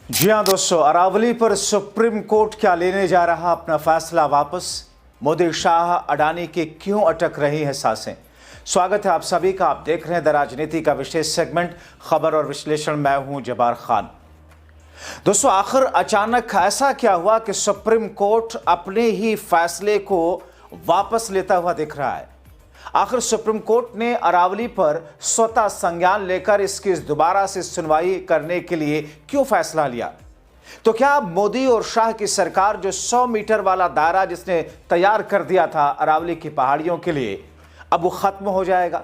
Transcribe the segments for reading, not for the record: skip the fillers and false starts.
जी हाँ दोस्तों, अरावली पर सुप्रीम कोर्ट क्या लेने जा रहा अपना फैसला वापस? मोदी शाह अडानी की क्यों अटक रही हैं सांसें? स्वागत है आप सभी का। आप देख रहे हैं द राजनीति का विशेष सेगमेंट खबर और विश्लेषण। मैं हूं जब्बार खान। दोस्तों, आखिर अचानक ऐसा क्या हुआ कि सुप्रीम कोर्ट अपने ही फैसले को वापस लेता हुआ दिख रहा है? आखिर सुप्रीम कोर्ट ने अरावली पर स्वतः संज्ञान लेकर इसकी दोबारा से सुनवाई करने के लिए क्यों फैसला लिया? तो क्या अब मोदी और शाह की सरकार जो 100 मीटर वाला दायरा जिसने तैयार कर दिया था अरावली की पहाड़ियों के लिए, अब वो खत्म हो जाएगा?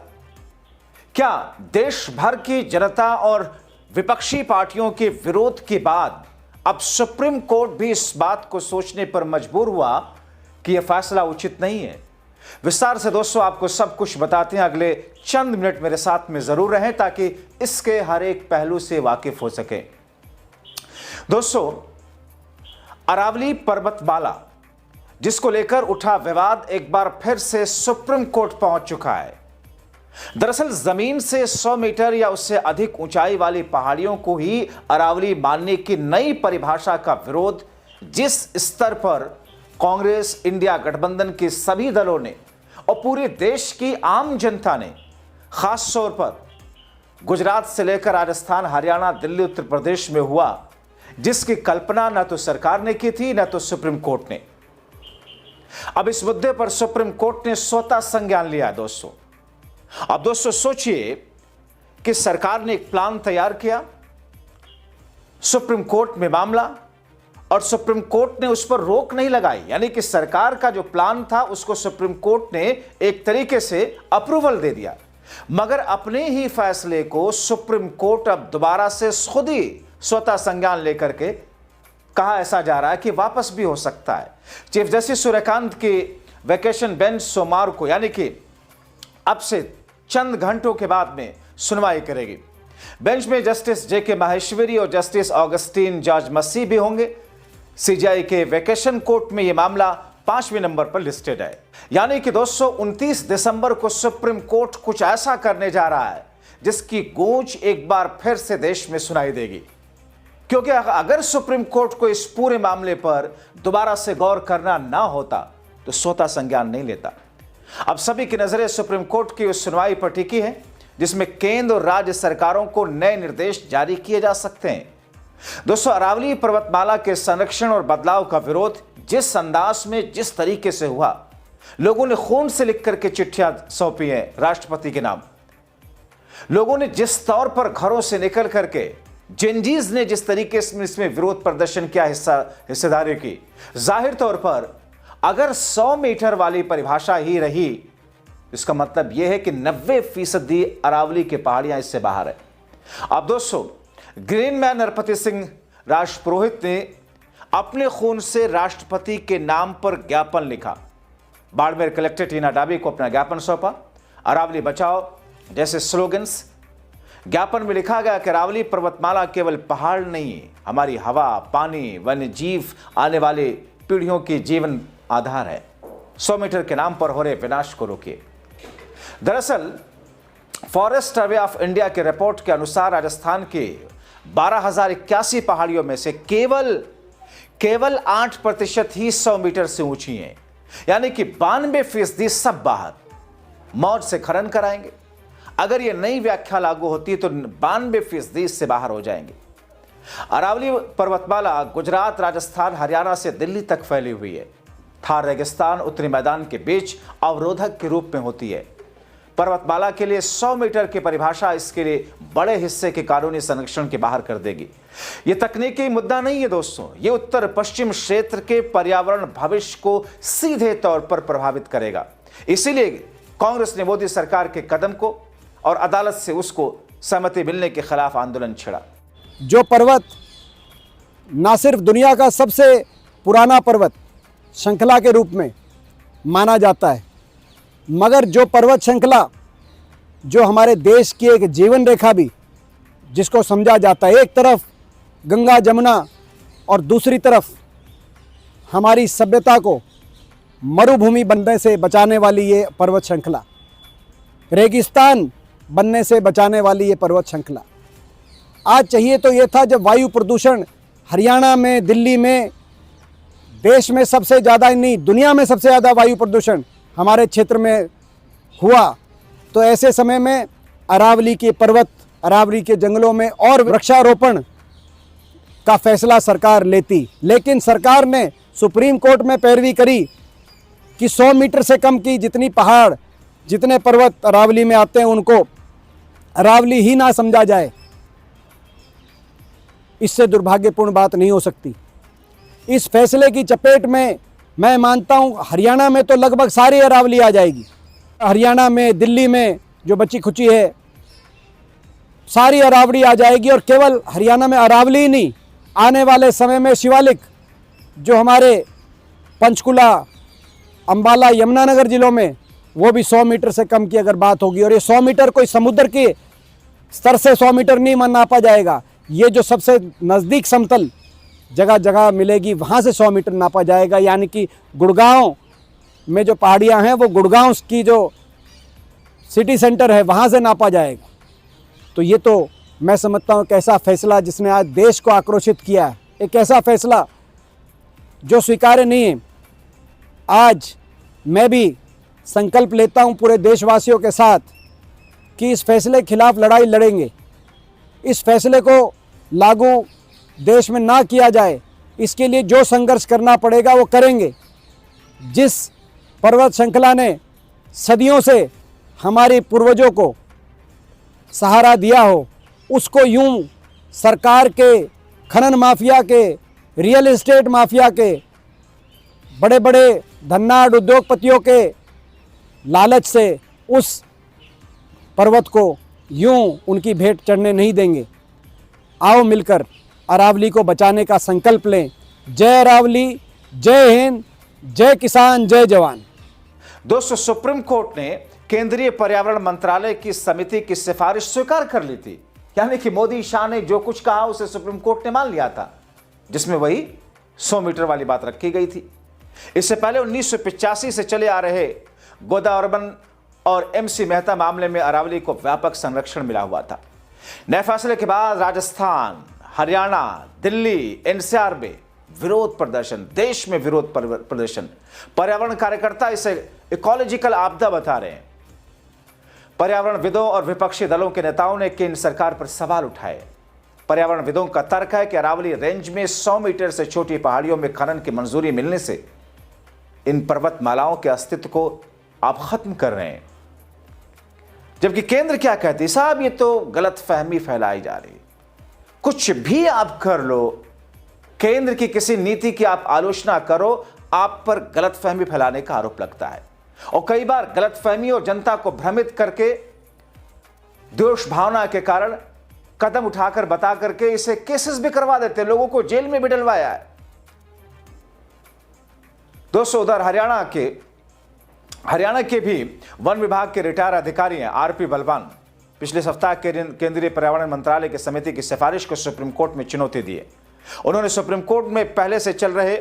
क्या देश भर की जनता और विपक्षी पार्टियों के विरोध के बाद अब सुप्रीम कोर्ट भी इस बात को सोचने पर मजबूर हुआ कि यह फैसला उचित नहीं है? विस्तार से दोस्तों आपको सब कुछ बताते हैं। अगले चंद मिनट मेरे साथ में जरूर रहें ताकि इसके हर एक पहलू से वाकिफ हो सके। दोस्तों, अरावली पर्वतमाला जिसको लेकर उठा विवाद एक बार फिर से सुप्रीम कोर्ट पहुंच चुका है। दरअसल जमीन से 100 मीटर या उससे अधिक ऊंचाई वाली पहाड़ियों को ही अरावली मानने की नई परिभाषा का विरोध जिस स्तर पर कांग्रेस, इंडिया गठबंधन के सभी दलों ने और पूरे देश की आम जनता ने, खास तौर पर गुजरात से लेकर राजस्थान, हरियाणा, दिल्ली, उत्तर प्रदेश में हुआ, जिसकी कल्पना न तो सरकार ने की थी न तो सुप्रीम कोर्ट ने। अब इस मुद्दे पर सुप्रीम कोर्ट ने स्वतः संज्ञान लिया है दोस्तों। अब दोस्तों सोचिए कि सरकार ने एक प्लान तैयार किया, सुप्रीम कोर्ट में मामला, और सुप्रीम कोर्ट ने उस पर रोक नहीं लगाई। यानी कि सरकार का जो प्लान था उसको सुप्रीम कोर्ट ने एक तरीके से अप्रूवल दे दिया, मगर अपने ही फैसले को सुप्रीम कोर्ट अब दोबारा से खुद ही स्वतः संज्ञान लेकर के कहा ऐसा जा रहा है कि वापस भी हो सकता है। चीफ जस्टिस सूर्यकांत की वेकेशन बेंच सोमवार को, यानी कि अब से चंद घंटों के बाद में सुनवाई करेगी। बेंच में जस्टिस जेके माहेश्वरी और जस्टिस ऑगस्टीन जॉर्ज मसी भी होंगे। सीजीआई के वेकेशन कोर्ट में यह मामला 5वें नंबर पर लिस्टेड है। यानी कि दोस्तों 29 दिसंबर को सुप्रीम कोर्ट कुछ ऐसा करने जा रहा है जिसकी गूंज एक बार फिर से देश में सुनाई देगी। क्योंकि अगर सुप्रीम कोर्ट को इस पूरे मामले पर दोबारा से गौर करना ना होता तो स्वतः संज्ञान नहीं लेता। अब सभी की नजरें सुप्रीम कोर्ट की उस सुनवाई पर टिकी है जिसमें केंद्र और राज्य सरकारों को नए निर्देश जारी किए जा सकते हैं। दोस्तों, अरावली पर्वतमाला के संरक्षण और बदलाव का विरोध जिस अंदाज में, जिस तरीके से हुआ, लोगों ने खून से लिख करके चिट्ठियां सौंपी हैं राष्ट्रपति के नाम, लोगों ने जिस तौर पर घरों से निकल करके, जेनजीज ने जिस तरीके से इसमें विरोध प्रदर्शन किया, हिस्सेदारी की, जाहिर तौर पर अगर 100 मीटर वाली परिभाषा ही रही, इसका मतलब यह है कि 90% अरावली की पहाड़ियां इससे बाहर है। अब दोस्तों, ग्रीन मैन नरपति सिंह राजपुरोहित ने अपने खून से राष्ट्रपति के नाम पर ज्ञापन लिखा। बाड़मेर कलेक्टर टीना डाबी को अपना ज्ञापन सौंपा। अरावली बचाओ जैसे स्लोगन्स। ज्ञापन में लिखा गया कि अरावली पर्वतमाला केवल पहाड़ नहीं, हमारी हवा, पानी, वन्य जीव, आने वाली पीढ़ियों की जीवन आधार है। 100 मीटर के नाम पर हो रहे विनाश को रोकिए। दरअसल फॉरेस्ट सर्वे ऑफ इंडिया के रिपोर्ट के अनुसार राजस्थान के 12,081 पहाड़ियों में से केवल 8% ही 100 मीटर से ऊंची हैं। यानी कि 92% सब बाहर मौज से खनन कराएंगे। अगर यह नई व्याख्या लागू होती तो 92% इससे बाहर हो जाएंगे। अरावली पर्वतमाला गुजरात, राजस्थान, हरियाणा से दिल्ली तक फैली हुई है। थार रेगिस्तान उत्तरी मैदान के बीच अवरोधक के रूप में होती है। पर्वतमाला के लिए 100 मीटर की परिभाषा इसके लिए बड़े हिस्से के कानूनी संरक्षण के बाहर कर देगी। यह तकनीकी मुद्दा नहीं है दोस्तों, यह उत्तर पश्चिम क्षेत्र के पर्यावरण भविष्य को सीधे तौर पर प्रभावित करेगा। इसीलिए कांग्रेस ने मोदी सरकार के कदम को और अदालत से उसको सहमति मिलने के खिलाफ आंदोलन छेड़ा। जो पर्वत ना सिर्फ दुनिया का सबसे पुराना पर्वत श्रृंखला के रूप में माना जाता है, मगर जो पर्वत श्रृंखला जो हमारे देश की एक जीवन रेखा भी जिसको समझा जाता है, एक तरफ गंगा जमुना और दूसरी तरफ हमारी सभ्यता को मरुभूमि बनने से बचाने वाली ये पर्वत श्रृंखला, रेगिस्तान बनने से बचाने वाली ये पर्वत श्रृंखला। आज चाहिए तो ये था जब वायु प्रदूषण हरियाणा में, दिल्ली में, देश में सबसे ज़्यादा नहीं दुनिया में सबसे ज़्यादा वायु प्रदूषण हमारे क्षेत्र में हुआ, तो ऐसे समय में अरावली के पर्वत, अरावली के जंगलों में और वृक्षारोपण का फैसला सरकार लेती। लेकिन सरकार ने सुप्रीम कोर्ट में पैरवी करी कि 100 मीटर से कम की जितनी पहाड़, जितने पर्वत अरावली में आते हैं उनको अरावली ही ना समझा जाए। इससे दुर्भाग्यपूर्ण बात नहीं हो सकती। इस फैसले की चपेट में मैं मानता हूं हरियाणा में तो लगभग सारी अरावली आ जाएगी। हरियाणा में, दिल्ली में जो बची खुची है सारी अरावली आ जाएगी। और केवल हरियाणा में अरावली ही नहीं, आने वाले समय में शिवालिक जो हमारे पंचकुला, अंबाला, यमुनानगर जिलों में, वो भी 100 मीटर से कम की अगर बात होगी। और ये 100 मीटर कोई समुद्र के स्तर से 100 मीटर नहीं नापा जाएगा, ये जो सबसे नज़दीक समतल जगह जगह मिलेगी वहाँ से 100 मीटर नापा जाएगा। यानी कि गुड़गांव में जो पहाड़ियाँ हैं वो गुड़गांव की जो सिटी सेंटर है वहाँ से नापा जाएगा। तो ये तो मैं समझता हूँ कैसा फैसला जिसने आज देश को आक्रोशित किया है, एक ऐसा फैसला जो स्वीकार्य नहीं है। आज मैं भी संकल्प लेता हूँ पूरे देशवासियों के साथ कि इस फैसले के खिलाफ लड़ाई लड़ेंगे। इस फैसले को लागू देश में ना किया जाए, इसके लिए जो संघर्ष करना पड़ेगा वो करेंगे। जिस पर्वत श्रृंखला ने सदियों से हमारे पूर्वजों को सहारा दिया हो, उसको यूं सरकार के, खनन माफिया के, रियल एस्टेट माफिया के, बड़े बड़े धन्नाढ़ उद्योगपतियों के लालच से उस पर्वत को यूं उनकी भेंट चढ़ने नहीं देंगे। आओ मिलकर अरावली को बचाने का संकल्प लें। जय अरावली, जय हिंद, जय किसान, जय जवान। दोस्तों, सुप्रीम कोर्ट ने केंद्रीय पर्यावरण मंत्रालय की समिति की सिफारिश स्वीकार कर ली थी। यानी कि मोदी शाह ने जो कुछ कहा उसे सुप्रीम कोर्ट ने मान लिया था, जिसमें वही 100 मीटर वाली बात रखी गई थी। इससे पहले 1985 से चले आ रहे गोदावरी और MC मेहता मामले में अरावली को व्यापक संरक्षण मिला हुआ था। नए फैसले के बाद राजस्थान, हरियाणा, दिल्ली, NCR में विरोध प्रदर्शन, देश में विरोध प्रदर्शन। पर्यावरण कार्यकर्ता इसे इकोलॉजिकल आपदा बता रहे हैं। पर्यावरणविदों और विपक्षी दलों के नेताओं ने केंद्र सरकार पर सवाल उठाए। पर्यावरणविदों का तर्क है कि अरावली रेंज में 100 मीटर से छोटी पहाड़ियों में खनन की मंजूरी मिलने से इन पर्वतमालाओं के अस्तित्व को आप खत्म कर रहे हैं। जबकि केंद्र क्या कहती है, साहब ये तो गलत फहमी फैलाई जा रही है। कुछ भी आप कर लो, केंद्र की किसी नीति की आप आलोचना करो, आप पर गलत फहमी फैलाने का आरोप लगता है। और कई बार गलत फहमी और जनता को भ्रमित करके, द्वेष भावना के कारण कदम उठाकर बता करके इसे केसेस भी करवा देते, लोगों को जेल में भी डलवाया है। दोस्तों, उधर हरियाणा के भी वन विभाग के रिटायर अधिकारी हैं RP बलवान, पिछले सप्ताह केंद्रीय पर्यावरण मंत्रालय की समिति की सिफारिश को सुप्रीम कोर्ट में चुनौती दी है। उन्होंने सुप्रीम कोर्ट में पहले से चल रहे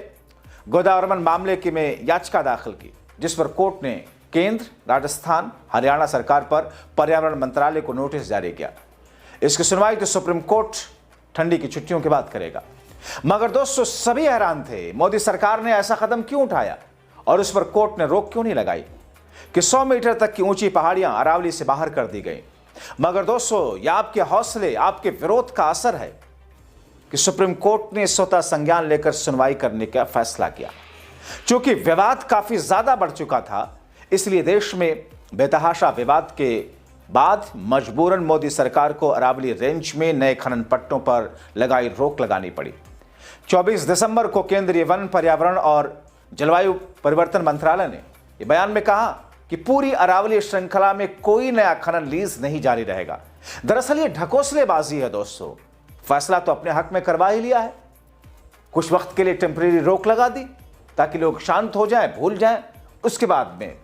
गोदावरी मामले की में याचिका दाखिल की, जिस पर कोर्ट ने केंद्र, राजस्थान, हरियाणा सरकार पर पर्यावरण मंत्रालय को नोटिस जारी किया। इसकी सुनवाई तो सुप्रीम कोर्ट ठंडी की छुट्टियों के बाद करेगा। मगर दोस्तों, सभी हैरान थे मोदी सरकार ने ऐसा कदम क्यों उठाया और उस पर कोर्ट ने रोक क्यों नहीं लगाई कि 100 मीटर तक की ऊंची पहाड़ियां अरावली से बाहर कर दी गई। मगर दोस्तों, यह आपके हौसले, आपके विरोध का असर है कि सुप्रीम कोर्ट ने स्वतः संज्ञान लेकर सुनवाई करने का फैसला किया। चूंकि विवाद काफी ज्यादा बढ़ चुका था, इसलिए देश में बेतहाशा विवाद के बाद मजबूरन मोदी सरकार को अरावली रेंज में नए खनन पट्टों पर लगाई रोक लगानी पड़ी। 24 दिसंबर को केंद्रीय वन, पर्यावरण और जलवायु परिवर्तन मंत्रालय ने यह बयान में कहा कि पूरी अरावली श्रृंखला में कोई नया खनन लीज नहीं जारी रहेगा। दरअसल ये ढकोसलेबाजी है दोस्तों। फैसला तो अपने हक में करवा ही लिया है, कुछ वक्त के लिए टेम्परेरी रोक लगा दी ताकि लोग शांत हो जाएं, भूल जाएं। उसके बाद में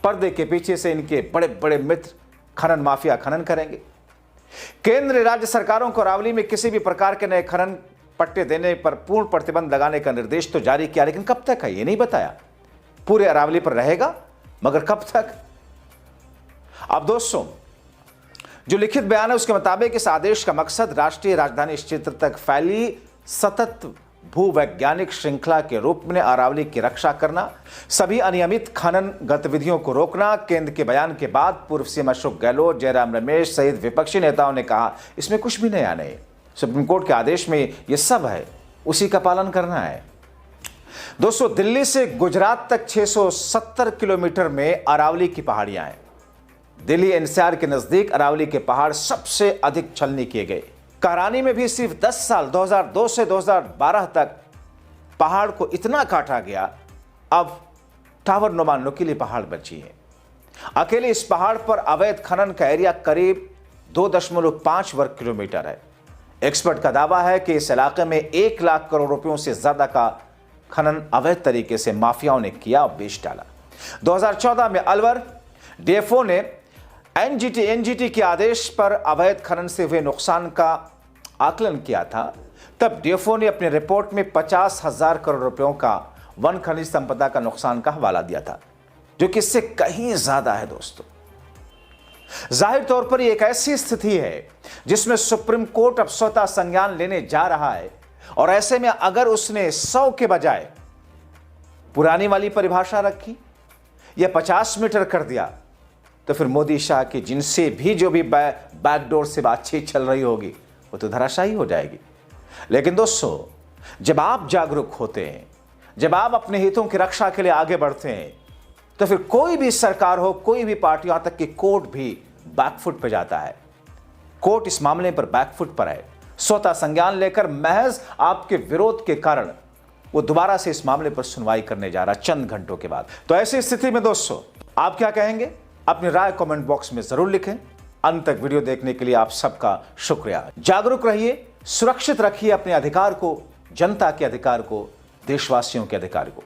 पर्दे के पीछे से इनके बड़े बड़े मित्र खनन माफिया खनन करेंगे। केंद्र राज्य सरकारों को अरावली में किसी भी प्रकार के नए खनन पट्टे देने पर पूर्ण प्रतिबंध लगाने का निर्देश तो जारी किया, लेकिन कब तक है ये नहीं बताया। पूरे अरावली पर रहेगा, मगर कब तक। अब दोस्तों, जो लिखित बयान है उसके मुताबिक इस आदेश का मकसद राष्ट्रीय राजधानी क्षेत्र तक फैली सतत भूवैज्ञानिक श्रृंखला के रूप में अरावली की रक्षा करना, सभी अनियमित खनन गतिविधियों को रोकना। केंद्र के बयान के बाद पूर्व सीएम अशोक गहलोत, जयराम रमेश सहित विपक्षी नेताओं ने कहा इसमें कुछ भी नया नहीं, सुप्रीम कोर्ट के आदेश में यह सब है, उसी का पालन करना है। दोस्तों, दिल्ली से गुजरात तक 670 किलोमीटर में अरावली की पहाड़ियां हैं। दिल्ली एनसीआर के नजदीक अरावली के पहाड़ सबसे अधिक छलनी किए गए। करानी में भी सिर्फ 10 साल 2002 से 2012 तक पहाड़ को इतना काटा गया, अब टावर नुमा नुकीली पहाड़ बची है। अकेले इस पहाड़ पर अवैध खनन का एरिया करीब 2.5 वर्ग किलोमीटर है। एक्सपर्ट का दावा है कि इस इलाके में 1 लाख करोड़ रुपयों से ज्यादा का खनन अवैध तरीके से माफियाओं ने किया और बेच डाला। 2014 में अलवर डीएफओ ने एनजीटी के आदेश पर अवैध खनन से हुए नुकसान का आकलन किया था। तब डीएफओ ने अपनी रिपोर्ट में 50,000 करोड़ रुपयों का वन खनिज संपदा का नुकसान का हवाला दिया था, जो कि इससे कहीं ज्यादा है। दोस्तों, जाहिर तौर पर यह एक ऐसी स्थिति है जिसमें सुप्रीम कोर्ट अब स्वतः संज्ञान लेने जा रहा है, और ऐसे में अगर उसने 100 के बजाय पुरानी वाली परिभाषा रखी या 50 मीटर कर दिया, तो फिर मोदी शाह की जिनसे भी जो भी बैकडोर से बातचीत चल रही होगी वो तो धराशायी हो जाएगी। लेकिन दोस्तों, जब आप जागरूक होते हैं, जब आप अपने हितों की रक्षा के लिए आगे बढ़ते हैं, तो फिर कोई भी सरकार हो, कोई भी पार्टी, यहां तक कि कोर्ट भी बैकफुट पे जाता है। कोर्ट इस मामले पर बैकफुट पर है, स्वतः संज्ञान लेकर महज आपके विरोध के कारण वो दोबारा से इस मामले पर सुनवाई करने जा रहा चंद घंटों के बाद। तो ऐसी स्थिति में दोस्तों, आप क्या कहेंगे? अपनी राय कमेंट बॉक्स में जरूर लिखें। अंत तक वीडियो देखने के लिए आप सबका शुक्रिया। जागरूक रहिए, सुरक्षित रखिए अपने अधिकार को, जनता के अधिकार को, देशवासियों के अधिकार को।